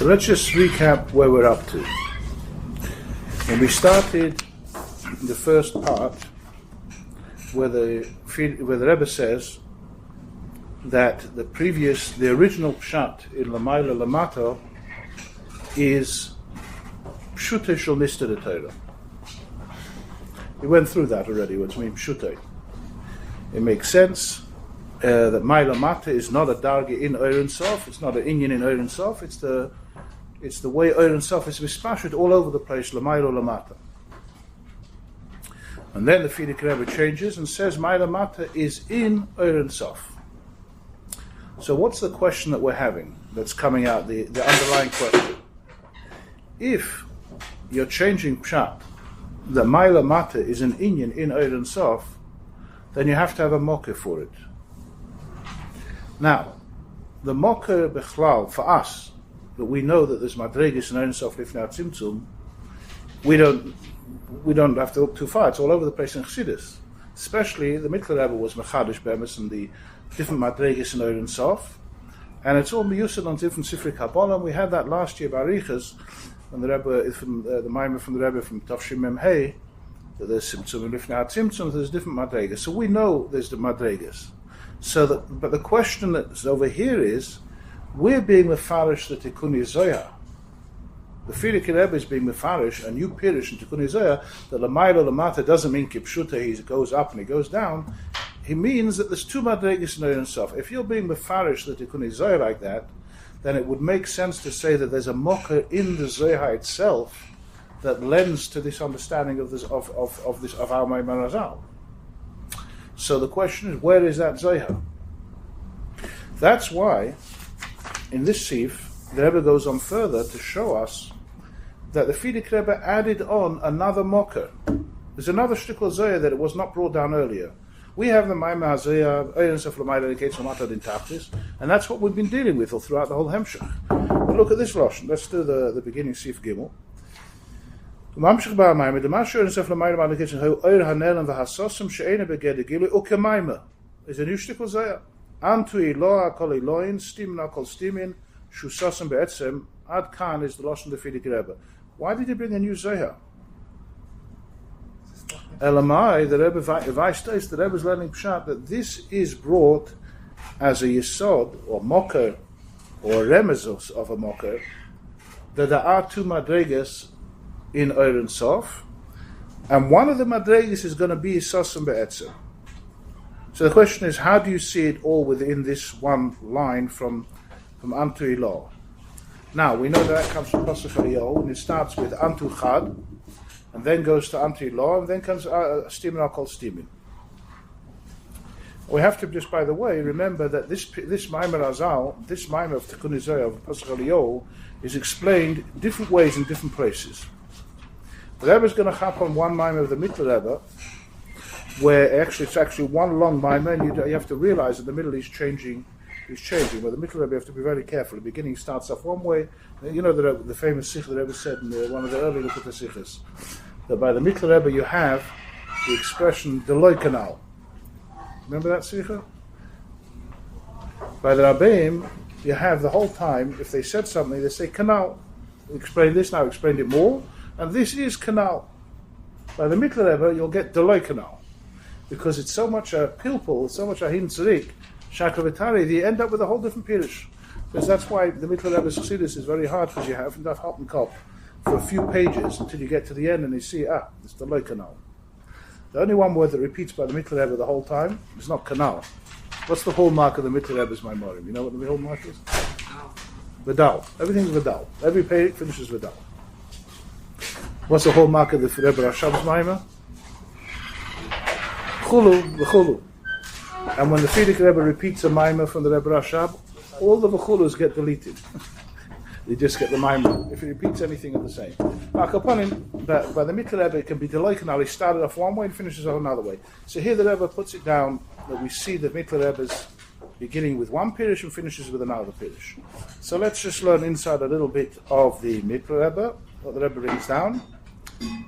So let's just recap where we're up to. When we started the first part, where the Rebbe says that the original pshat in Lamayla Lamato is pshute shel nista de Torah. We went through that already. What's mean pshute? It makes sense that Mayla Mata is not a darga in Oren Sof. It's not an inyan in Oren Sof. It's the way Oren Sof is mispashed all over the place. Lamayla Lamata. And then the Fidik Rebbe changes and says Mayla Mata is in Oren Sof. So what's the question that we're having that's coming out, the underlying question? If you're changing pshat, the Mayla Mata is an inyan in Oren Sof, then you have to have a mocker for it. Now, the mocker bechlal, for us, that we know that there's madregis in Oren Sof lifnei tzimtzum, we don't have to look too far. It's all over the place in Chassidus. Especially the Michoel Rebbe was mechadish be'emes and the different madregis in Oren Sof, and it's all miyusad on different sifrei Kabbalah. And we had that last year by Arichas, when the Rebbe, from the Maamar from the Rebbe from Tafshim Mem Hey, that there's Tzimtzum and Lifnei Tzimtzum, there's different madregas. So we know there's the madregas. But the question that's over here is, we're being mefarish the Tikkun Zoya. The Fidik Rebbe is being mefarish, and you pirish in Tikkun Zoya, that Lamayla Lamata doesn't mean kipshuta, he goes up and he goes down. He means that there's two madregas in Oren Sof. If you're being mefarish the Tikkun Zoya like that, then it would make sense to say that there's a mocker in the Zoya itself that lends to this understanding of our Maamar Azal. So the question is, where is that Zoya? That's why, in this Sif, the Rebbe goes on further to show us that the Fidik Rebbe added on another mocker. There's another shtickle Zoya that it was not brought down earlier. We have the Maamar Zoya, and that's what we've been dealing with all throughout the whole Hemshech. But look at this Lashon. Let's do the beginning Sif Gimel. There's a new shtickle Zoya. Antui loa kol eloin, stimna kol stimin, shusasam be'etzem, ad kan is the Lashon of the Fidik Rebbe. Why did he bring a new Zoya? Elamai, the Rebbe states, the Rebbe is learning pshat that this is brought as a yesod, or mocker, or remezos of a mocker, that there are two madregas in Oren Sof, and one of the madregas is going to be Sosam Be'etzem. So the question is, how do you see it all within this one line from Antu Ilo? Now, we know that comes from Pasuk Eliyahu, and it starts with Antu Chad, and then goes to Antu Ilo, and then comes Stimin called Stimin. We have to just, by the way, remember that this Maamar Azal, this Maamar of Tikkun Zoya of Pasuk Eliyahu, is explained different ways in different places. The Rebbe is going to hop on one Maamar of the Michoel Rebbe, where it's actually one long Maamar, and you have to realize in the middle he's changing. Where the Michoel Rebbe, you have to be very careful. The beginning starts off one way. You know the famous Sikh the Rebbe said in one of the early Likutei Sikhs, that by the Michoel Rebbe you have the expression Deloi Kanal. Remember that Sikha? By the Rabbeim, you have the whole time, if they said something, they say Kanal. Explain this now, explained it more, and this is Kanal. By the Michoel Rebbe, you'll get Deloi Kanal. Because it's so much a pilpul, it's so much a hin tzarik, shakavitari, you end up with a whole different pirish. Because that's why the Michoel Rebbe's Chassidus is very hard, because you have that hot and cop for a few pages until you get to the end and you see, it's the loy canal. The only one word that repeats by the Michoel Rebbe the whole time is not canal. What's the hallmark of the Michoel Rebbe's Maamarim? You know what the hallmark is? Vidal. Everything's Vidal. Every page finishes Vidal. What's the hallmark of the Rebbe Rashab's Maamar? Chulu, v'chulu. And when the Fidik Rebbe repeats a Maamar from the Rebbe Rashab, all the v'chulus get deleted. They just get the Maamar. If he repeats anything, it's the same. By the Michoel Rebbe, it can be delayed. He started off one way and finishes off another way. So here the Rebbe puts it down that we see the Michoel Rebbe's beginning with one pirish and finishes with another pirish. So let's just learn inside a little bit of the Michoel Rebbe, what the Rebbe brings down.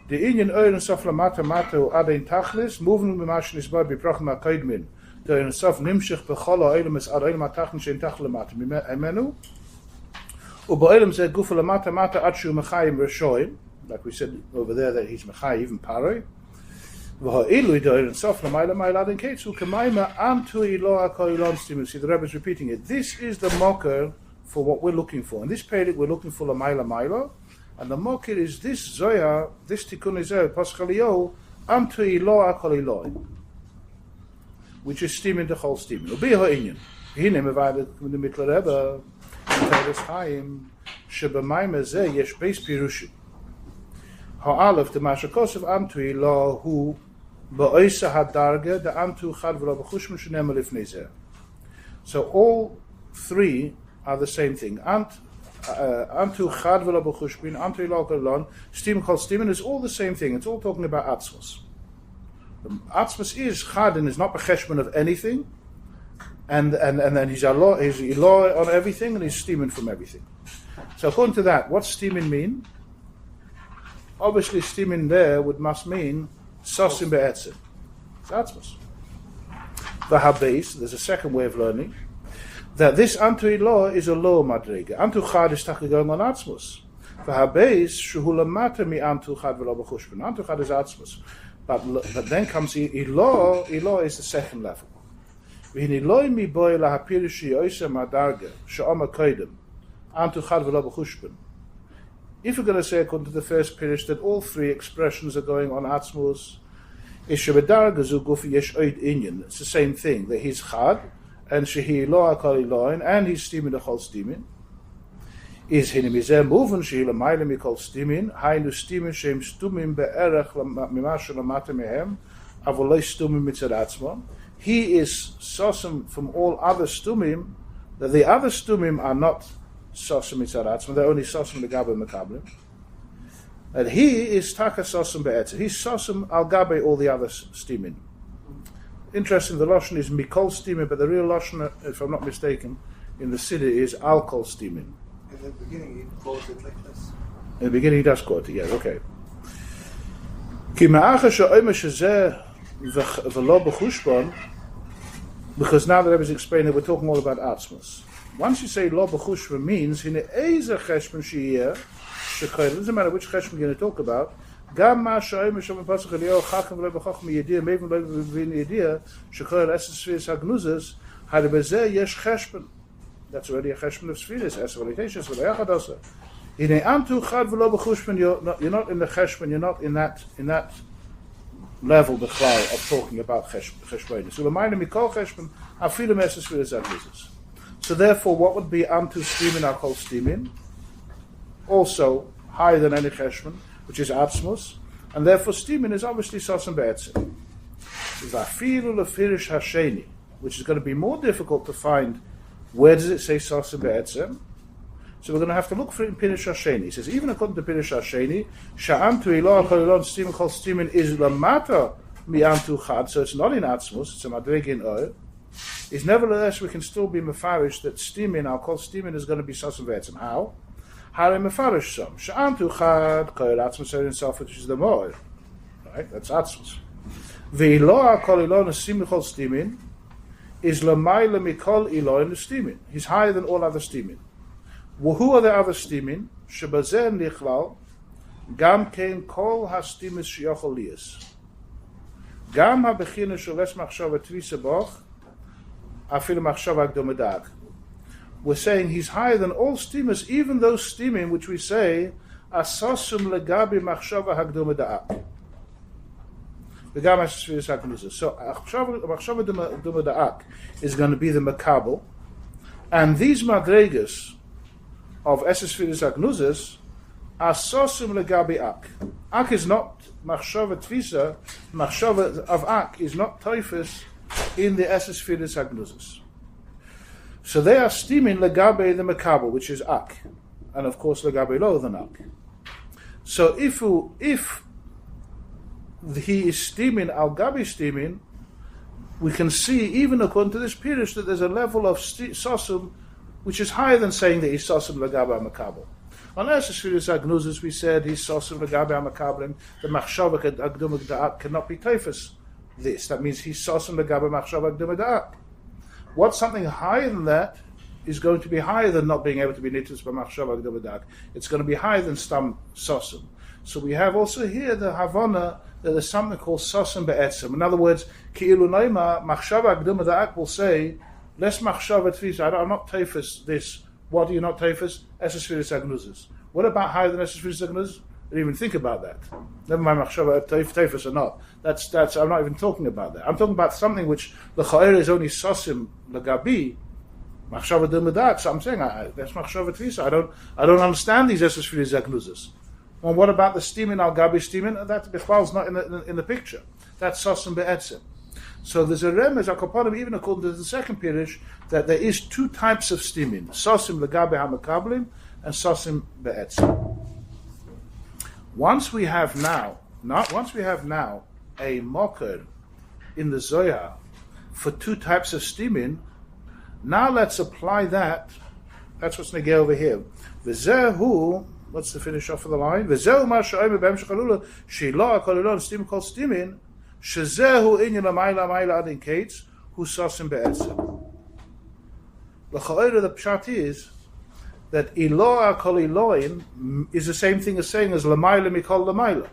The Inyan Oren Sof Lamata Matu Adein Tachlis, moving the Mashin is by Biprachim HaKaidmin. The Oren Sof Nimshich Becholo Eilemis Ad Eilim HaTachlis Shein Tach Lamata Emenu. ובאילם זה גופה למטה מטה עד שהוא מחיים רשויים, like we said over there that he's מחייב and paroi, והאילו ידעו אינסוף למעלה מעלה עד אין קץ, הוא כמיימה אנטו אילו הכל אילון סטימון. See, the Rebbe is repeating it. This is the mocker for what we're looking for. In this period we're looking for למעלה מעלה, and the mocker is this zoya, this tikkun izeh, paschalio, אנטו אילו הכל אילון, which is steaming the whole steaming. ובי העניין, הנה מבאר דמית לרבא, תרס חיים, שבמיימה זה יש בייס פירושים. האלף דמה שכוסף אנטו אילו הוא באויסה הדרגה דאנטו חד ולא בחושמן שנאמר לפני זה. So all three are the same thing. Antu chad v'lo b'chushbin, antu ilo kolon, steam called steaming is all the same thing. It's all talking about atzmos. Atzmos is chad and is not b'cheshbon of anything, and then he's ilo on everything and he's steaming from everything. So according to that, what's steaming mean? Obviously steaming there must mean sosim be'etzim. It's atzmos. The habes, there's a second way of learning, that this antu ilo is a low madrega. Antu chad is taka going on atzmos. The habes shuhu lamata mi antu chad v'lo b'chushbin. Antu chad is atzmos. But then comes ilo. Ilo is the second level. V'hin iloi mi boi lahapirishi yoisa madarga she'oma koidem antu chad v'lo b'chushbin. If you're going to say according to the first pirish that all three expressions are going on atzmos, it's the same thing, that he's chad, and shehi lo akal iloin, and he's steaming the whole steaming. Is hinimizeh moving shehi l'mayla mikol steaming, hainu steaming shem stumim be'erech mimashu lamata mehem, avoloi stumim mitzad atzmo. He is sosum from all other stumim, that the other stumim are not sosum mitzad atzmo, they're only sosum legabe mekablim. And he is taka sosum be'etzah. He's sosum al gabe all the other steaming. Interesting, the Lashon is Michoel steaming, but the real Lashon, if I'm not mistaken, in the Seder is alcohol steaming. In the beginning he quotes it like this. In the beginning he does quote it, yes, okay. Ki ma'acha she'omer shezeh v'lo b'chushbon, because now the Rebbe is explaining that we're talking all about atzmos. Once you say lo b'chushbon means, hine eizer cheshbon she'yeh, it doesn't matter which cheshbon you're going to talk about. Gam ma shoyim shom pasach elio chacham v'lo b'chacham yedia mevim lo b'vin yedia shechoyer esses sfiris hagnuzes had bezeh yesh cheshbon. That's already a cheshbon of sfiris esser v'liteishas v'layachadasa. In a antu chad v'lo b'chushbon you're not in the cheshbon, you're not in that level b'chlal of talking about cheshbon. So l'mayna mikol cheshbon afilu esses sfiris hagnuzes. So therefore, what would be antu steaming or kol steaming? Also higher than any cheshbon, which is atzmos, and therefore steaming is obviously sosem be'etzim. Vafilu lefirish hasheni, which is going to be more difficult to find. Where does it say sosem be'etzim? So we're going to have to look for it in Pirish Hasheni. He says, even according to Pirish Hasheni, sha'antu ilah kolilon steaming called steaming is lamata mi'antu chad, so it's not in atzmos, it's a madreg in oil. Is nevertheless we can still be mefarish that steaming, I'll call steaming, is going to be sosem be'etzim. How? Hare mefarish some. Sha'antu chad koil atzmos er himself, which is the moil. Right? That's atzmos. Ve'iloa kol ilon steaming called steaming is lamayla mikol ilon steaming. He's higher than all other steaming. Who are the other steaming? Shebazeh nichlal gam kein kol hastimis shiyochol liyas. Gam habechina sholes machshava tvisa boch afilu machshava akdom hadag. We're saying he's higher than all steamers, even those steaming which we say asosum legabi machshava hagdom da'ak. So machshava dum da'ak is going to be the makabel, and these madregas of esses filis agnuzes asosum legabi ak. Ak is not machshava tvisa. Machshava of ak is not typhus in the esses filis agnuzes. So they are steaming legabe the makabel, which is ak, and of course legabe lower than ak. So if he is steaming al gabi steaming, we can see even according to this pirish that there's a level of sosum which is higher than saying that he's sosum legabe makabel. Unless as far as agnuzes we said he's sosum legabe makabel, the machshava agdum da'ak cannot be typhus. This that means he's sosum legabe machshava agdum da'ak. What's something higher than that is going to be higher than not being able to be nitus b'machshava gdul b'dak. It's going to be higher than stam sosim. So we have also here the havana that there's something called sosim be'etzem. In other words, ki'ilu noima machshava gdul b'dak will say, less machshava tefisa. I'm not tefes this. What are you not tefes? Esesfiris agnuzis. What about higher than esesfiris agnuzis? I didn't even think about that. Never mind machshava tefes or not. That's. I'm not even talking about that. I'm talking about something which the cha'er is only sosim legabi. Machshava d'medak. So I'm saying that's machshava tefisa. I don't understand these esesfiris agnuzis. Well, what about the steaming al gabi steaming? That bichlal is not in the picture. That's sosim be'etzim. So there's a remez akoponim, even according to the second pirish, that there is two types of steaming: sosim legabe hamakablim and sosim be'etzim. Once we have now a mocker in the Zohar for two types of steaming, now let's apply that. That's what's negay over here. V'zehu, what's the finish off of the line? V'zehu ma she'omer b'hemshech halula she'lo ha'kolilon steam called steaming shezehu inyan l'mayla adin kates hu sosim be'etzim. L'cha'oira, the pshat is that Iloa kol Eloin is the same thing as saying as Lamayla Mikol Lamayla.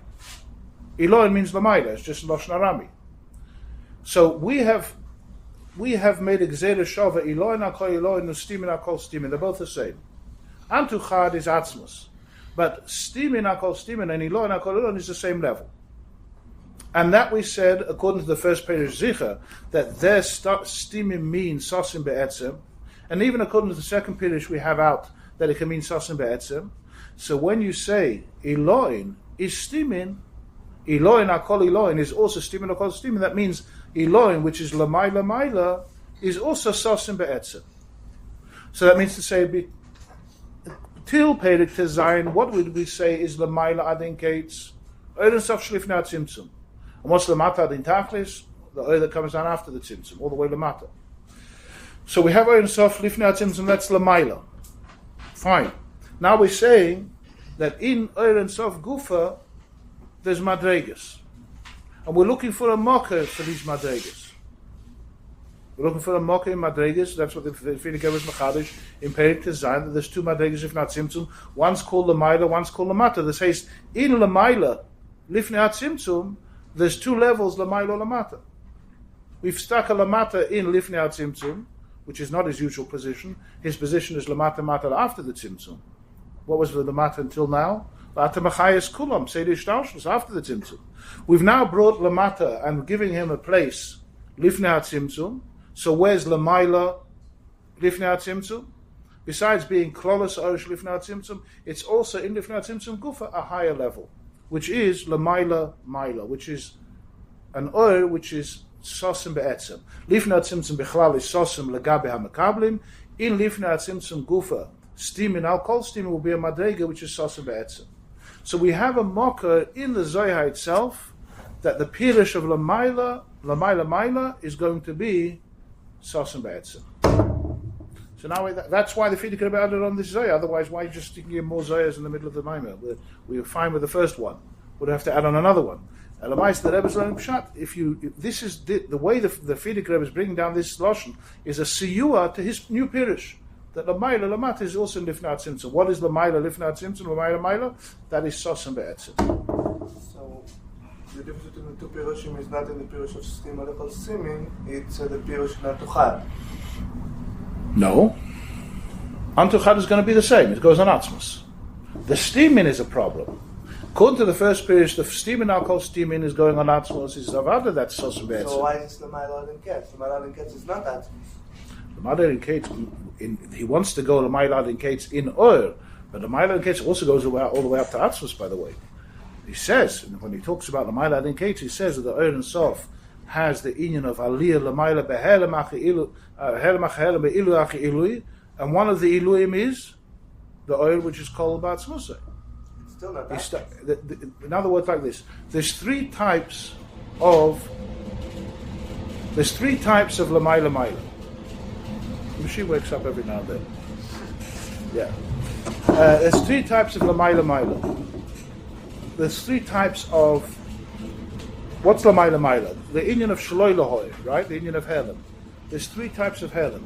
Eloin means Lamayla, it's just Lashon Arami. So we have made a Gzera Shava, Eloin kol Eloin, and Stimin kol Stimin, they're both the same. Antuchad is Atzmus. But Stimin kol Stimin and Eloin kol Eloin is the same level. And that we said, according to the first page Zicha, that their Stimin means Sosim Be'etzim, and even according to the second pirish we have out that it can mean sosim be'etzim. So when you say Eloin is stimin, Eloin akol Eloin is also stimin akol stimin. That means Eloin, which is lamayla mayla, is also sosim be'etzim. So that means to say till perik tezayin, what would we say is lamayla adin kates oiden sof shlifnei tzimtzum, and what's lamata adin tachlis, the oil that comes down after the tzimtzum, all the way lamata. So we have oiden sof lifnei tzimtzum. That's lamayla. Fine. Now we're saying that in Oren Sof Gufa, there's madregas. And we're looking for a mocker for these madregas. We're looking for a mocker in madregas. That's what the Fidik was Machadish in Perik Tezayin, that there's two madregas, if not Tzimtzum. One's called Lamaila, one's called Lamata. That says, in Lamaila, Lifnei Tzimtzum, there's two levels, Lamaila or Lamata. We've stuck a Lamata in Lifnei Tzimtzum, which is not his usual position. His position is Lamata Mata after the Tzimtzum. What was the Lamata until now? Lamata Machayas Kulam, Seder Dach after the Tzimtzum. We've now brought Lamata and giving him a place, Lifnei Tzimtzum. So where's Lamayla Lifnei Tzimtzum? Besides being Klolos Orish Lifnei Tzimtzum, it's also in Lifnei Tzimtzum Gufa a higher level, which is Lamayla Maila, which is an Or which is sosim be'etzem. Lifnei tzimtzum bichlal is sosim legabe hamakablim. In lifnei tzimtzum gufa, steaming al kol steaming will be a madrega which is sosim be'etzem. So we have a mocker in the Zohar itself that the pirish of lamayla is going to be sosim be'etzem. So now that's why the Fidik Rebbe added on this Zohar. Otherwise, why are you just sticking in more Zohars in the middle of the Maamar? We were fine with the first one. We'd have to add on another one. Elamais, the Rebbe's learning pshat. This is the way the Fidik Rebbe is bringing down this lashon is a siyua to his new pirish. That Lamayla Lamata is also in Lifnei Tzimtzum. What is Lamayla Lifnei Tzimtzum? Lamayla Mayla, that is sosim be'etzim. So the difference between the two pirushim is not in the pirush of stim alechol simin. It's the pirush natuchad. No, antuchad is going to be the same. It goes on atzmus. The steaming is a problem. According to the first pirish, the steaming alcohol steaming is going on atzmos is avada, that's sosim be'etzim. So why is the Lamayla and Ketz? The Lamayla and Ketz is not atzmos. The Lamayla and Ketz, he wants to go Lamayla and Ketz in Or, but the Lamayla and Ketz also goes all the way up to atzmos, by the way. He says, when he talks about Lamayla and Ketz, he says that the Or and Sof has the union of Aliyah Lamayla be'helem achi ilui, and one of the iluim is the Or which is called Batzmusay. Still not in other words, like this: there's three types of Lamayla Mayla. She wakes up every now and then. Yeah, there's three types of Lamayla Mayla. There's three types of what's Lamayla Mayla? The union of Shloi Lahoy, right? The union of Helam. There's three types of Helam.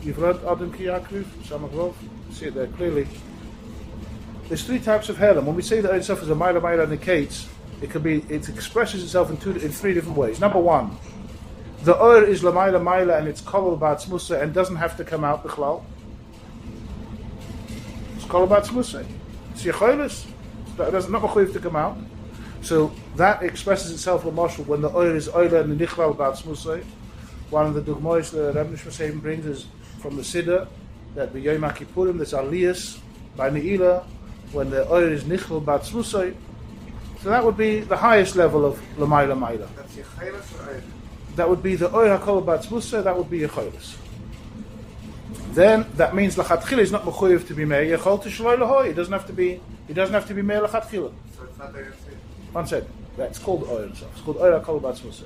You've read Adam Ki Yaakov, Samagrov, see it there clearly. There's three types of Helam. When we say that itself is a Maila Maila indicates, it expresses itself in three different ways. Number one, the Oir is La Maila Maila and it's Kolol Ba'atz Musa and doesn't have to come out Bichlal. It's Kolol Ba'atz Musa. It's Yecholis. It does not Mechuyev to come out. So that expresses itself in Moshel when the Oir is Oila and the Nichlal Ba'atz Musa. One of the Dugmois the Rebbe Nishmasayim brings is from the Seder that the Yom HaKippurim, there's Aliyas by Ne'ilah when the Oir is Nichlal Ba'atz Musa. So that would be the highest level of L'mayla Mayla. That's Yecholis or Oir? That would be the Oir HaKol Ba'atz Musa, that would be Yecholis. Then that means L'chatchila is not Mechuyev to be Meir, Yechol to Shloi L'hoi. He doesn't have to be Meir L'chatchila. So it's not there. One second. That's called Oir itself. It's called Oir HaKol Ba'atz Musa.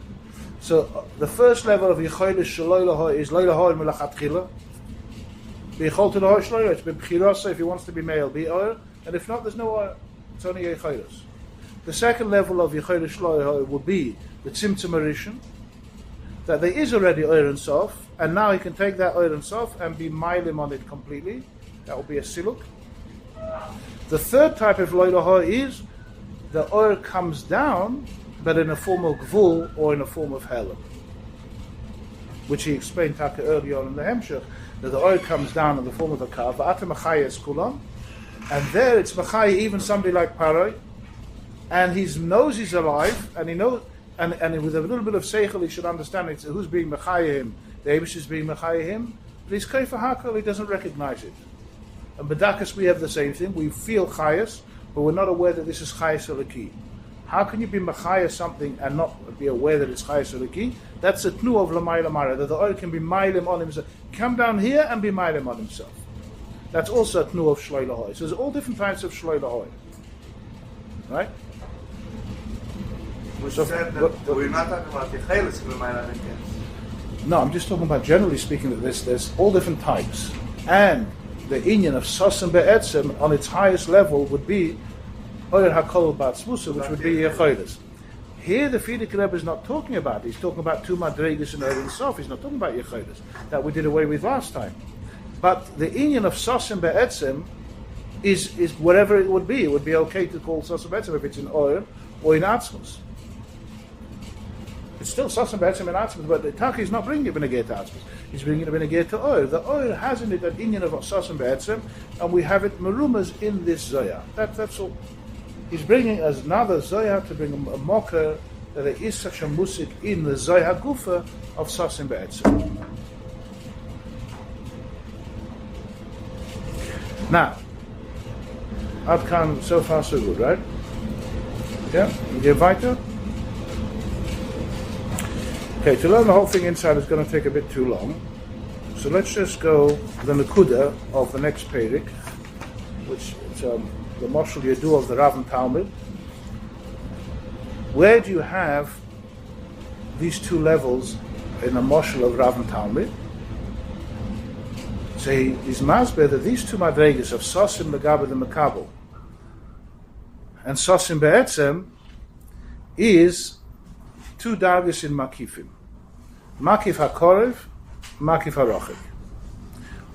So the first level of Yecholis Shloi L'hoi is Loi L'hoi L'chatchila. Yechol to L'hoi Shloi L'hoi. It's been B'chirasa, if he wants to be Meir, be Oir. And if not, there's no Oir. It's only Yecholis. The second level of Yecholis Shloi L'hoi would be the Tzimtzum Rishon, that there is already Oir and Sof, and now he can take that Oir and Sof and be Mailim on it completely. That will be a Siluk. The third type of Loi L'hoi is the Oir comes down, but in a form of Gvul or in a form of Helam, which he explained Taka earlier on in the Hemshech, that the Oir comes down in the form of a Kav, V'ata Machayes Kulam, and there it's Machai, even somebody like Paroi, and he knows he's alive, and he knows, and with a little bit of seichel, he should understand it. So who's being mechayah him? The Eibush is being mechayah him, but he's kaifa hakol, he doesn't recognize it. And B'dakas we have the same thing. We feel chayas, but we're not aware that this is chayas eliki. How can you be mechayah something and not be aware that it's chayas eliki? That's a tnu of l'mayla mara, that the oil can be mailim on himself. Come down here and be mailim on himself. That's also a tnu of shloi l'hoi. So there's all different types of shloi l'hoi. Right? We said that we're not talking about Yecholis L'mayla Niketz. No, I'm just talking about generally speaking that there's all different types. And the inyan of Sosim Be'etzem on its highest level would be Oyer HaKol Ba'atz Musa, which would be Yecholis. Here the Frierdiker Rebbe is not talking about it. He's talking about two Madregas and Oyer and Sof. He's not talking about Yecholis, that we did away with last time. But the inyan of Sosim Be'etzem is whatever it would be. It would be okay to call Sosim Be'etzem if it's in Oyer or in Atzmus. It's still Sosim Be'etzem and Atzmus, but the Taki is not bringing it Benegeh to Atzmus. He's bringing it Benegeh to Oil. The Oil has in it an inyan of Sosim Be'etzem, and we have it Merumas in this Zoya. That's all. He's bringing us another Zoya to bring a mocker that there is such a musik in the Zoya Gufa of Sosim Be'etzem. Now, Adkan, so far so good, right? Yeah, we get weiter. Okay, to learn the whole thing inside is going to take a bit too long. So let's just go the Nakuda of the next Perik, which is the Moshel Yedu of the Rav and Talmud. Where do you have these two levels in the Moshel of Rav and Talmud? So he's masber that these two madregas of Sosim Legabe the Mekabel and Sosim Be'etzem is two dargis in Makifim. Makif HaKorev, Makif HaRochik.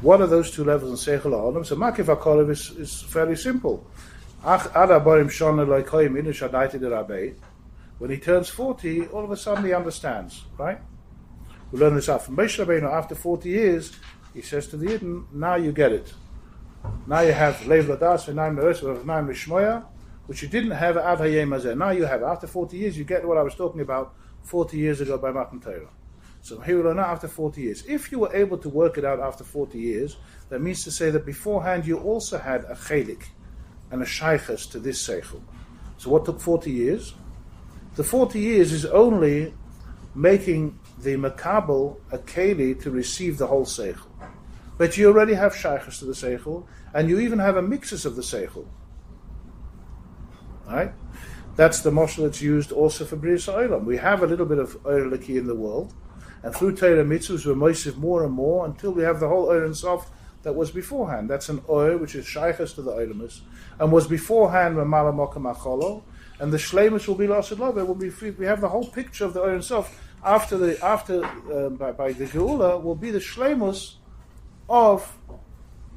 What are those two levels in Seichel HaOlam? So Makif HaKorev is fairly simple. When he turns 40, all of a sudden he understands, right? We learn this out from Moshe Rabbeinu. After 40 years, he says to the Yidden, now you get it. Now you have Lev Ladas V'nayim Me'eretz V'nayim L'shmoya, which you didn't have Ad Hayem Hazeh. Now you have. After 40 years, you get what I was talking about 40 years ago by Matan Torah. So here we learn now after 40 years. If you were able to work it out after 40 years, that means to say that beforehand you also had a chelik and a shaykhas to this seichel. So what took 40 years? The 40 years is only making the makabel a keli to receive the whole seichel. But you already have shaykhas to the seichel, and you even have a mixus of the seichel. Right? That's the moshel that's used also for Bris Ha'olam. We have a little bit of Oyer Leki in the world, and through Torah mitzvahs we're moisiv more and more until we have the whole Oyer and Sof that was beforehand. That's an Oyer which is shaykhas to the Olamus, and was beforehand Mamala Mokam Acholo, and the Shleimus will be Lasid Love. We have the whole picture of the Oyer and Sof by the Geula will be the Shleimus of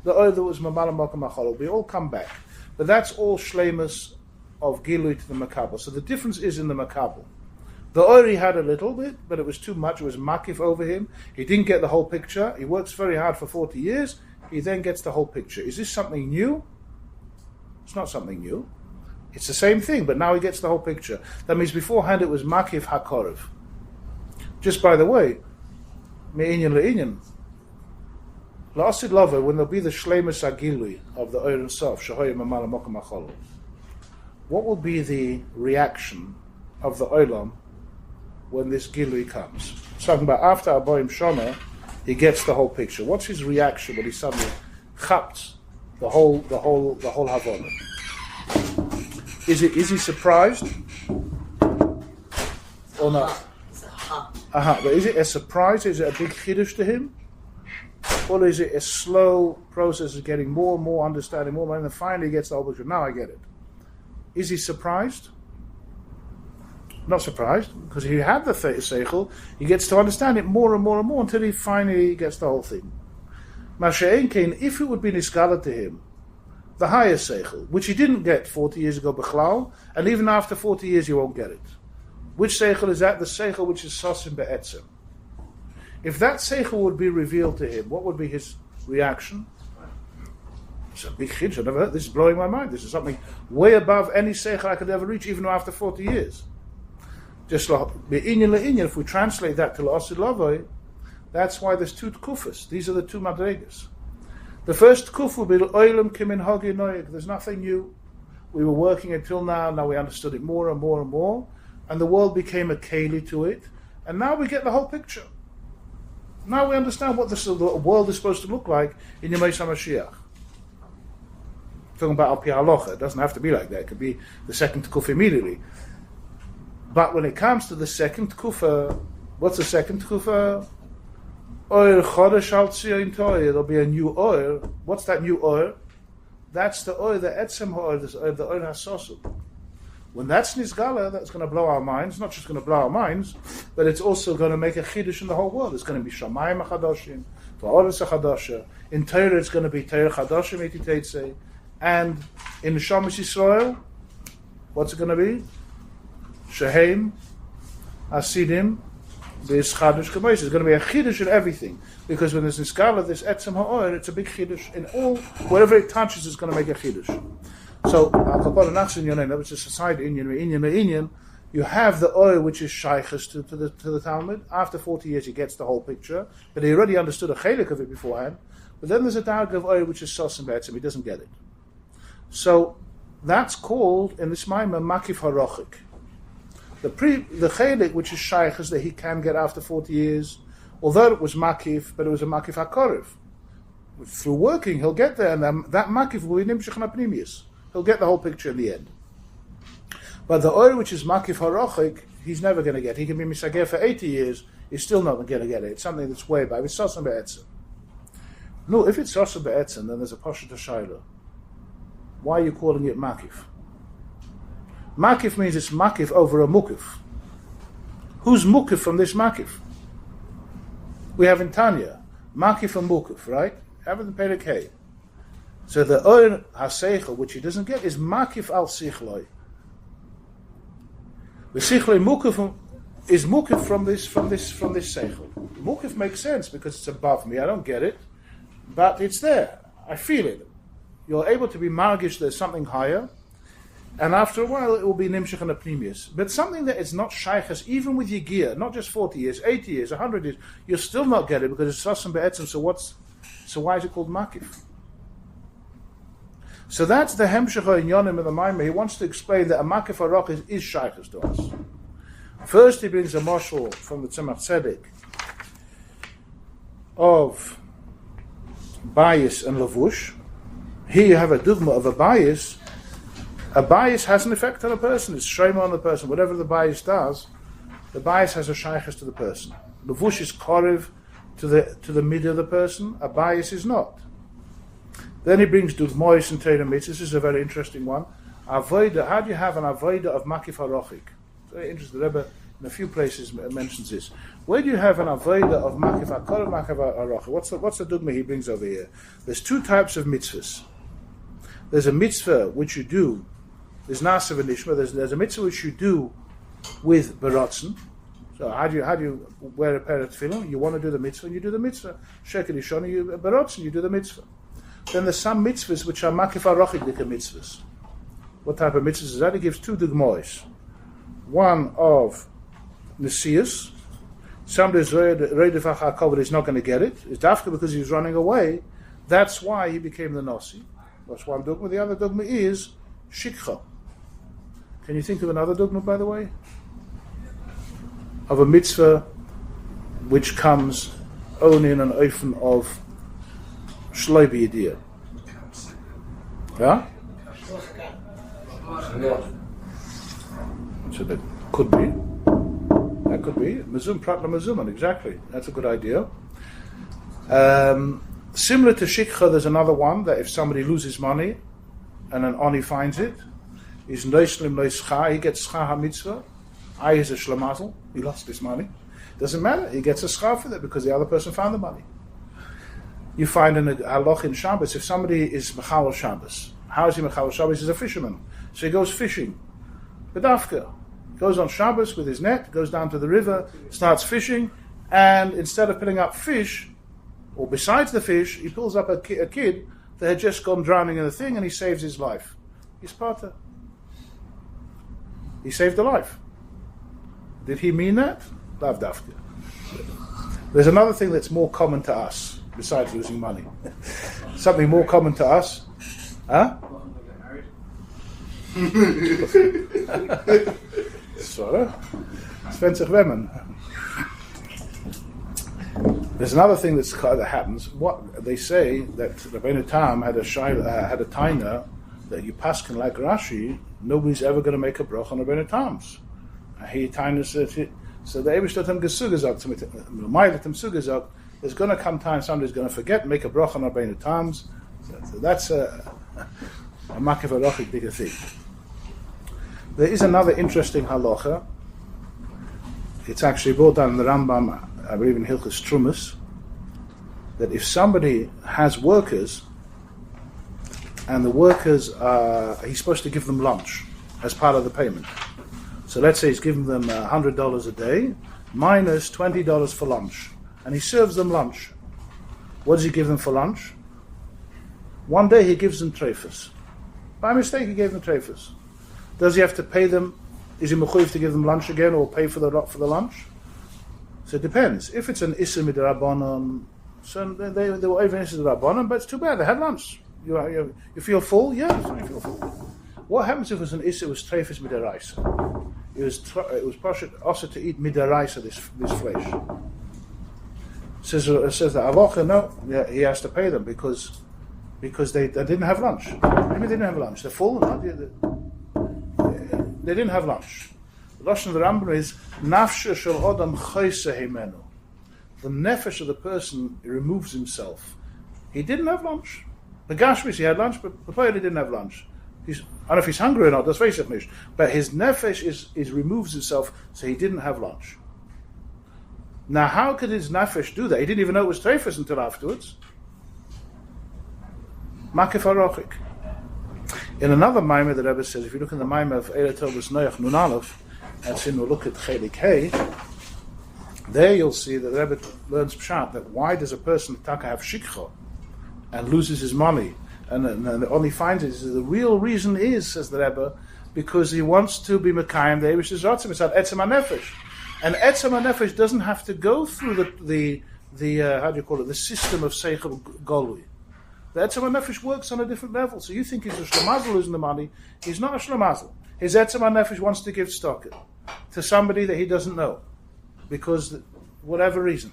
the oil that was Mamala Mokum Achol. We all come back. But that's all shlemus of Gilui to the Makabel. So the difference is in the Makabel. The oil he had a little bit, but it was too much. It was makif over him. He didn't get the whole picture. He works very hard for 40 years. He then gets the whole picture. Is this something new? It's not something new. It's the same thing, but now he gets the whole picture. That means beforehand it was makif hakorev. Just by the way, me'inyan le'inyan, la'asid lava, when there'll be the shleimus agilui of the Oir and Sof, shahoyim amala mokum achol, what will be the reaction of the Olam when this gilui comes? It's talking about after Aboim Shona, he gets the whole picture. What's his reaction when he suddenly chaps the whole Havana? Is he surprised or not? But is it a surprise? Is it a big chiddush to him? Or is it a slow process of getting more and more understanding, more, and then finally he gets the whole picture? Now I get it. Is he surprised? Not surprised, because he had the seichel, he gets to understand it more and more and more until he finally gets the whole thing. Masha'en Kain, if it would be niskala to him, the higher seichel, which he didn't get 40 years ago, b'chlal, and even after 40 years you won't get it. Which seichel is that? The seichel which is sosim be'etzem. If that seichel would be revealed to him, what would be his reaction? It's a big chiddush. I've never heard. This is blowing my mind. This is something way above any seichel I could ever reach, even after 40 years. Just like if we translate that to La'asid Lavoi, that's why there's two tkufas. These are the two madregas. The first tkuf will be Oilam Kimin Hagi Noyeg. There's nothing new. We were working until now we understood it more and more and more, and the world became a keli to it, and now we get the whole picture. Now we understand what the world is supposed to look like in Yemei HaMashiach. Talking about Al Pi Halacha, it doesn't have to be like that. It could be the second tkuf immediately. But when it comes to the second kufa, what's the second kufa? Oil chodesh al tzion toy. There'll be a new oil. What's that new oil? That's the oil, the etzem oil, the oil hasosu. When that's nizgala, that's going to blow our minds. Not just going to blow our minds, but it's also going to make a chiddush in the whole world. It's going to be shamayim chadoshim, va'oretz chadosha. In Torah, it's going to be Torah chadoshim iti teitzei, and in Shemesh Yisrael, what's it going to be? Shehem, Asidim, this Chadush Kamois. There's going to be a Chiddush in everything. Because when there's Niskala, this Etzem HaOyer, it's a big Chiddush. In all, wherever it touches, it's going to make a Chiddush. So, that was just a side Inyan, you have the oil which is Shaykhus to the Talmud. After 40 years, he gets the whole picture. But he already understood a chelik of it beforehand. But then there's a Darg of oil which is Sosim Be'etzem. He doesn't get it. So, that's called, in this Maamar, Makif HaRochik. The chelik, which is shaykh, is that he can get after 40 years, although it was makif, but it was a makif hakorev. Through working, he'll get there, and that makif will be nimshach napnimius. He'll get the whole picture in the end. But the oil, which is makif harochik, he's never going to get. He can be misagir for 80 years, he's still not going to get it. It's something that's way by. It's sosam be'etzem. No, if it's sosam be'etzem, then there's a poshet shayla. Why are you calling it makif? Makif means it's makif over a mukif. Who's mukif from this makif? We have in Tanya, makif and mukif, right? Have it in Perek Hey. So the oir haseichel, which he doesn't get, is makif al sichloi. The sichloi mukif is mukif from this seichel. Mukif makes sense because it's above me. I don't get it, but it's there. I feel it. You're able to be margish. There's something higher. And after a while, it will be nimshach and apnimius. But something that is not shaykhas, even with yigir, not just 40 years, 80 years, 100 years, you'll still not get it because it's sasam be'etzem. So why is it called makif? So that's the hemshach in Yonim of the Maamar. He wants to explain that a makif arach is shaykhas to us. First, he brings a mashal from the Tzemach Tzedek of bias and lavush. Here you have a dugma of a bias. A bias has an effect on a person. It's shame on the person. Whatever the bias does, the bias has a shaykhus to the person. Lavush is korev to the mid of the person. A bias is not. Then he brings dugmois and Torah mitzvahs. This is a very interesting one. Avoida. How do you have an avoida of makif harochik? Very interesting. The Rebbe in a few places mentions this. Where do you have an avodah of makif hakol, makif harochik? What's the dogma he brings over here? There's two types of mitzvahs. There's a mitzvah which you do, there's nasa v'nishma, there's a mitzvah which you do with beratzen. So how do you wear a pair of tefillin? You want to do the mitzvah, and you do the mitzvah. Shekel Yishoni, you beratzen, you do the mitzvah. Then there's some mitzvahs which are makif harochik mitzvahs. What type of mitzvahs is that? He gives two dugmois. One of Nesius. Somebody's reidefach hakol, but he's not going to get it. It's after because he was running away. That's why he became the Nasi. That's one dogma. The other dogma is shikha. Can you think of another dogma, by the way? Of a mitzvah which comes only in an ofen of shloibi idea. Yeah? So that could be. That could be. Mezum pratla mezuman, exactly. That's a good idea. Similar to shikha, there's another one that if somebody loses money and an oni finds it, he's noislim noischa, he gets scha ha-mitzvah. Is a shlamazel, he lost his money. Doesn't matter, he gets a schar for that because the other person found the money. You find in a halach in Shabbos, if somebody is Michoel Shabbos, how is he Michoel Shabbos? He's a fisherman. So he goes fishing. Bedafka. Goes on Shabbos with his net, goes down to the river, starts fishing, and instead of pulling up fish, or besides the fish, he pulls up a kid that had just gone drowning in the thing, and he saves his life. He's Pata. He saved a life. Did he mean that? Lav dafka. There's another thing that's more common to us, besides losing money. Something more common to us. Huh? So, Sventzig Wemmen. There's another thing that happens. What they say that Rabbeinu Tam had a taina that you paskin like Rashi, nobody's ever going to make a broch on Rabbeinu Tam's. He tainus it. So the Eibush let him gesugazagt, there's going to come time somebody's going to forget, make a broch on Rabbeinu Tam's. So that's a makif harochik bigger thing. There is another interesting halacha. It's actually brought down in the Rambam, I believe in Hilchos Trumas, that if somebody has workers, and the workers he's supposed to give them lunch as part of the payment. So let's say he's giving them $100 a day, minus $20 for lunch. And he serves them lunch. What does he give them for lunch? One day he gives them treifas. By mistake he gave them treifas. Does he have to pay them? Is he mechuyev to give them lunch again or pay for the lunch? So it depends. If it's an issa midrabanan, so they were even issa midrabanan, but it's too bad. They had lunch. You feel full? Yeah, you feel full. What happens if it was an issa? It was treifas midaraisa. It was also to eat midaraisa, this flesh. Says the avocha, no, yeah, he has to pay them because they didn't have lunch. Maybe they didn't have lunch. They're full. They didn't have lunch. The Lashon of the Rambam is nafshe shel odam chayse himenu. The nefesh of the person removes himself. He didn't have lunch. The gashmis, he had lunch, but he didn't have lunch. I don't know if he's hungry or not, that's very nicht. But his nefesh is removes himself, so he didn't have lunch. Now, how could his nefesh do that? He didn't even know it was treifas until afterwards. Makif harochik. In another Maamar, the Rebbe says, if you look in the Maamar of Eile Tovus Noach Nun Aleph, and then we'll look at Chelik Hey, there you'll see that the Rebbe learns Pshat, that why does a person taka have shikha and loses his money, and only finds it, the real reason is, says the Rebbe, because he wants to be Mekayim, the Eibush's Ratzim, it's at Etzem HaNefesh. And Etzem HaNefesh doesn't have to go through the how do you call it, the system of Seichel Golui. The Etzem HaNefesh works on a different level. So you think he's a Shlamazel losing the money. He's not a Shlamazel. His Etzem HaNefesh wants to give stock to somebody that he doesn't know, because whatever reason.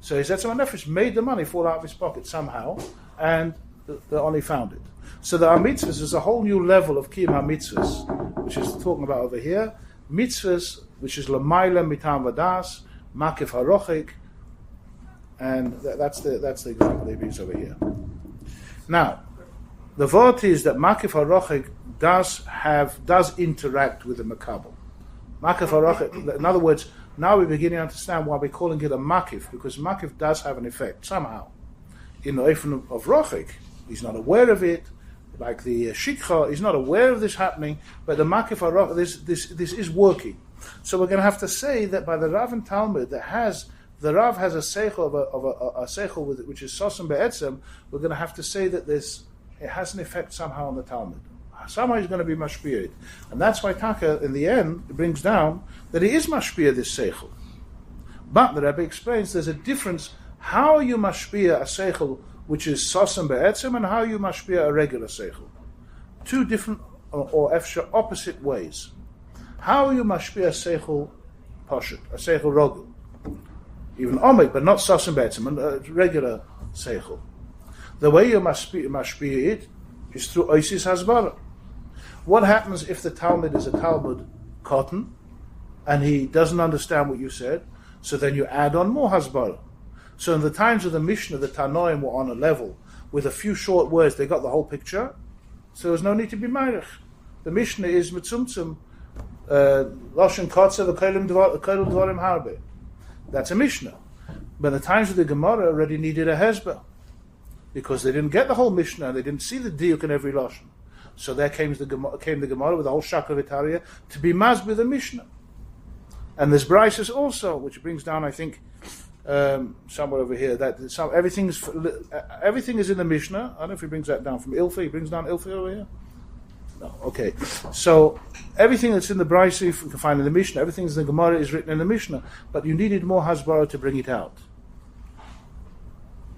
So his Etzem HaNefesh made the money fall out of his pocket somehow, and they only found it. So the mitzvahs is a whole new level of Kiyum HaMitzvahs, which is talking about over here. Mitzvahs, which is L'mayla Mitam Vadas, Makif Harochik, and that's the example they use over here. Now, the vort is that Makif HaRochik does interact with the Makabel. Makif harochik. In other words, now we're beginning to understand why we're calling it a makif, because makif does have an effect somehow. In the oifen of rochik, he's not aware of it. Like the shikha, he's not aware of this happening, but the makif harochik, this is working. So we're going to have to say that by the Rav and Talmud, the Rav has a seichel of a seichel which is sosim be'etzem. We're going to have to say that it has an effect somehow on the Talmud. Somehow he's going to be mashpiyah, and that's why Taka in the end it brings down that he is mashpiyah this seichel. But the Rebbe explains there's a difference how you mashpiyah a seichel which is sosim be'etzem and how you mashpiyah a regular seichel. Two different or efsha opposite ways. How you mashpiyah a seichel poshut, a seichel rogel, even omid, but not sosim be'etzem, a regular seichel. The way you mashpiyah it is through oisis hasbara. What happens if the Talmud is a Talmud cotton and he doesn't understand what you said? So then you add on more hasbara. So in the times of the Mishnah, the Tanoim were on a level with a few short words. They got the whole picture. So there's no need to be meirich. The Mishnah is mitzumtzum loshen kotze v'kolim dvarim harbe. That's a Mishnah. But the times of the Gemara already needed a hezbah, because they didn't get the whole Mishnah, they didn't see the diuk in every lashon. So there came the Gemara with the whole Shakla Vitaria to be mazbeh the Mishnah. And there's Brises also, which brings down, I think, somewhere over here, that everything is in the Mishnah. I don't know if he brings that down from Ilfa. He brings down Ilfa over here? No, okay. So everything that's in the Brise, you can find in the Mishnah, everything that's in the Gemara is written in the Mishnah, but you needed more Hasbara to bring it out.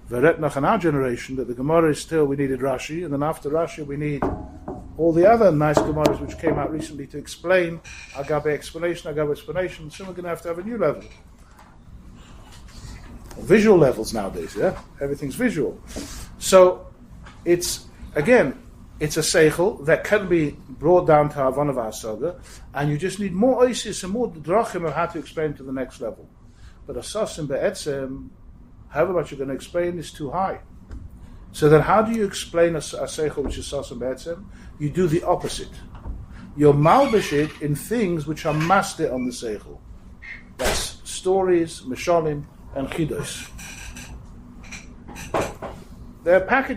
Veretnach in our generation, that the Gemara is still, we needed Rashi, and then after Rashi we need all the other nice Gemaras which came out recently to explain, agabe explanation. Soon we're going to have a new level. Visual levels nowadays, yeah? Everything's visual. So, it's a seichel that can be brought down to Havana of Hasaga, and you just need more oisis and more drachim of how to explain to the next level. But a sosim be'etzem, however much you're going to explain, is too high. So then how do you explain a seichel which is sosim be'etzem? You do the opposite. You malbish it in things which are master on the seichel. That's stories, mishalim, and chidos.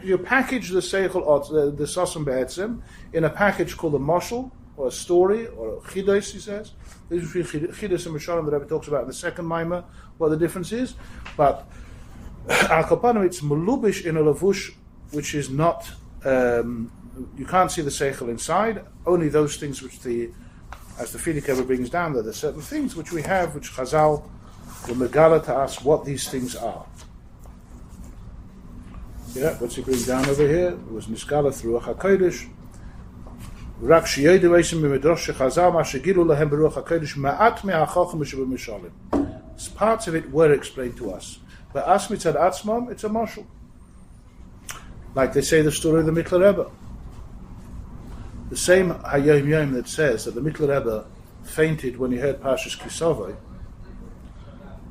You package the seichel, the sosim be'etzem, in a package called a moshel, or a story, or a chidos, he says. This is between chidos and mishalim that Rebbe talks about in the second Maamar, what the difference is. But al kapanim, it's malubish in a lavush, which is not, you can't see the seichel inside, only those things which as the Fidik ever brings down, that there are certain things which we have, which Chazal will megala to us what these things are. Yeah, what's he bring down over here? It was Niskala through Ruach HaKodesh. Rak shiyodu eisim b'midrash Chazal ma shegilu lahem b'Ruach HaKodesh ma'at me'achachim b'mishalim. Parts of it were explained to us. But as mitzad atzmam, it's a mashal. Like they say the story of the Michoel Rebbe. The same Hayom Yom that says that the Michoel Rebbe fainted when he heard Parshas Kisavai. It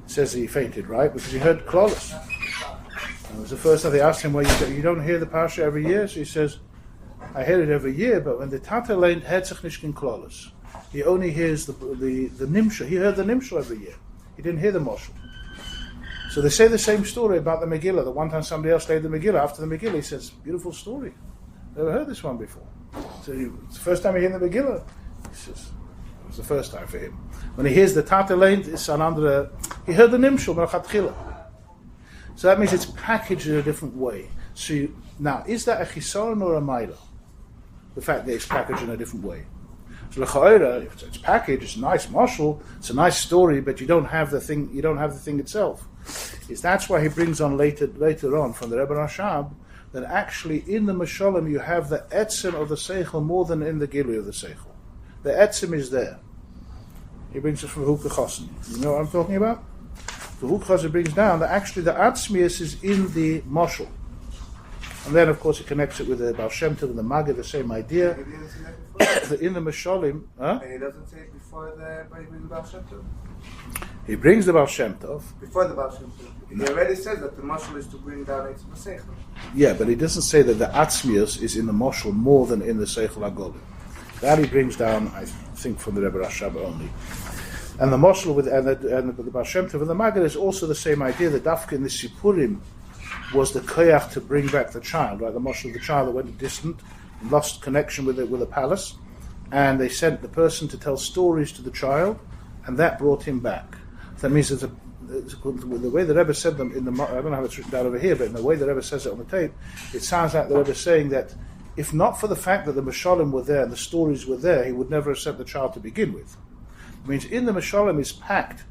says he fainted, right? Because he heard Klolos. And it was the first time they asked him, well, you don't hear the Parsha every year? So he says, I hear it every year, but when the Tata learned Herzach Nishkin Klolos, he only hears the Nimshah. He heard the Nimshah every year. He didn't hear the Moshel. So they say the same story about the Megillah. The one time somebody else read the Megillah, after the Megillah, he says, beautiful story. Never heard this one before. So it's the first time he heard the Megillah. He says, it was the first time for him. When he hears the Tata Leint, he heard the Nimshul, Melchatchila. So that means it's packaged in a different way. So now, is that a chisaron or a maila? The fact that it's packaged in a different way. So l'cha'ira, if it's packaged, it's a nice mashal, it's a nice story, but you don't have the thing. You don't have the thing itself. That's why he brings on later on from the Rebbe Rashab that actually in the mashalim you have the etzim of the seichel more than in the gilui of the seichel. The etzim is there. He brings it from Hukah Chosin. You know what I'm talking about? The Hukah Chosin brings down that actually the atzmius is in the mashal. And then, of course, he connects it with the Baal Shem Tov and the Maggid, the same idea. In the Mashalim... And he doesn't say it before the Baal Shem Tov? He brings the Baal Shem Tov. Before the Baal Shem Tov. He already says that the Mashal is to bring down its Masechel. Yeah, but he doesn't say that the Atzmius is in the Mashal more than in the Seichel HaGolim. That he brings down, I think, from the Rebbe Rashab only. And the Moshel with the Baal Shem Tov and the Maggid is also the same idea. The Dafka in the Sipurim was the koyach to bring back the child, right? The Moshel of the child that went distant, lost connection with the palace, and they sent the person to tell stories to the child, and that brought him back. So that means the way the Rebbe said them in the, I don't know how it's written down over here, but in the way the Rebbe says it on the tape, it sounds like the Rebbe is saying that if not for the fact that the Mishalim were there and the stories were there, he would never have sent the child to begin with. It means in the Mishalim is packed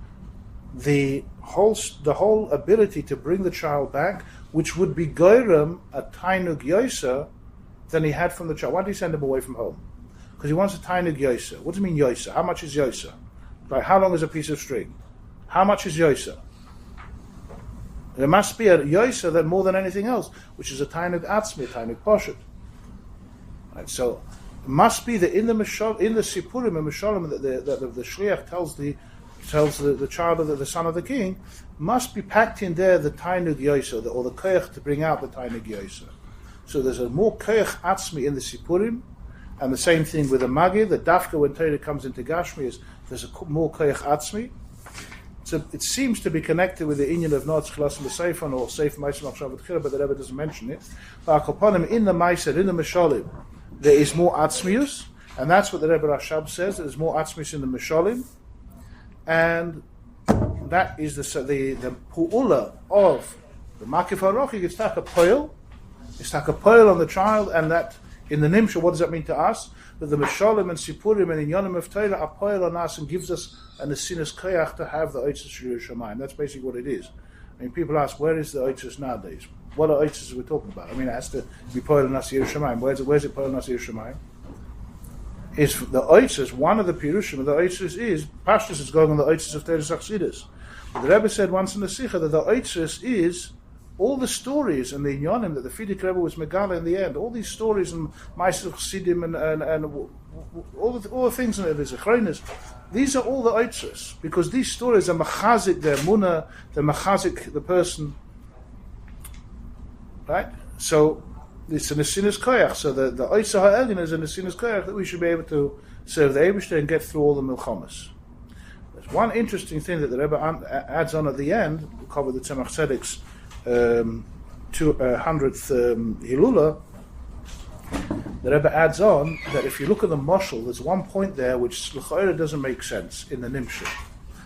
the whole ability to bring the child back, which would be goyrem a tainug yosa than he had from the child. Why did he send him away from home? Because he wants a tainug yosa. What do you mean yosa? How much is yosa? Like how long is a piece of string? How much is yosa? There must be a yosa that more than anything else, which is a tainug atzmi, a tainug poshet. Right, so it must be that in the Sipurim and Mishalim that the Shliach tells the child of the son of the king, must be packed in there the tainug yosa, or the koyach to bring out the tainug yosa. So there's a more koyach atzmi in the Sipurim, and the same thing with the Magid. The Dafka when Torah comes into Gashmi is there's a more koyach atzmi. So it seems to be connected with the inyan of Notz Chlas L'Seifon or Seif Ma'aser Machshav Tchila, but the Rebbe doesn't mention it. But Akoponim in the Ma'aser, in the Mishalim, there is more atzmius, and that's what the Rebbe Rashab says. There's more atzmius in the Mishalim, and that is the pu'ula of the Makif HaRochi. It's like a poil. It's like a poil on the child, and that in the Nimsha, what does that mean to us? That the Mishalim and Sipurim and in Yonim of Torah are poil on us and gives us an Asinas Koyach to have the Oitzes Shiur Shamayim. That's basically what it is. I mean, people ask, where is the Oitzes nowadays? What are Oitzes we're talking about? I mean, it has to be poil on us Shiur Shamayim. Where's it poil on us Shiur Shamayim? Is the Oitzes, one of the Pirushim of the Oitzes is, Pashtus is going on the Oitzes of Teves Achsidus. The Rebbe said once in the Sikha that the Oitzes is all the stories and the Inyanim that the Fidik Rebbe was Megala in the end, all these stories and Ma'aser Chassidim and all the things in it, there's a Chronis, these are all the Oitzes, because these stories are Machazik, they're Munah, they're Machazik, the person, right? So it's an Asinas Koyach, so the Oitza HaElin is an Asinas Koyach that we should be able to serve the Eibishter and get through all the Milchamas. There's one interesting thing that the Rebbe adds on at the end, we cover the Tzemach Tzedek's 200th Hilula. The Rebbe adds on that if you look at the Moshel, there's one point there which l'chayra doesn't make sense in the Nimshah.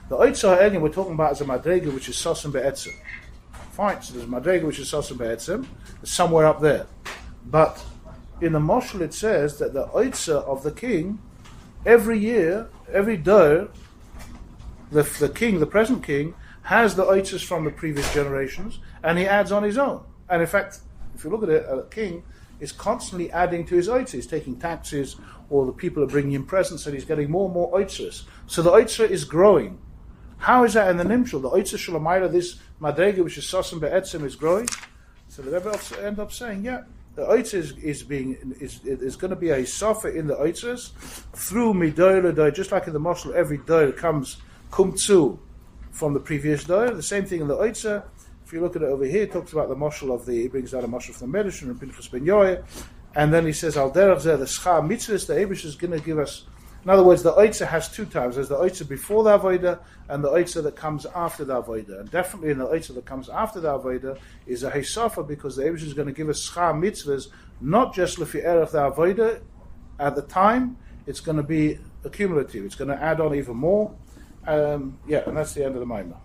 The Oitza HaElin we're talking about as a Madrega which is Sosim Be'etzim. Fine, so there's a Madrega which is Sosim Be'etzim, it's somewhere up there. But in the Moshel it says that the Oitza of the king, every year, every day, the king, the present king, has the Oitzas from the previous generations, and he adds on his own. And in fact, if you look at it, a king is constantly adding to his Oitzas. He's taking taxes, or the people are bringing him presents, and he's getting more and more Oitzas. So the Oitza is growing. How is that in the Nimshul? The Oitza Shulamayla, this Madrega, which is Sosim Be'etzim, is growing. So the Rebbe end up saying, yeah, the Oitzas is going to be a sofa in the Oitzas through Midoy L'Doy, just like in the Moshel, every Doy comes Kumtzu from the previous Doy. The same thing in the Oitza. If you look at it over here, it talks about the Moshel he brings out a Moshel from the Medicine and Pinchas Ben Yoy, and then he says, Al Derech Zeh, the Schar Mitzvahs, the Eibush is going to give us. In other words, the Oitza has two times. There's the Oitza before the Avodah and the Oitza that comes after the Avodah. And definitely in the Oitza that comes after the Avodah is a Heisafa, because the Eibush is going to give us Schar Mitzvahs, not just Lefi Erech the Avodah at the time, it's going to be accumulative. It's going to add on even more. And that's the end of the Maamar.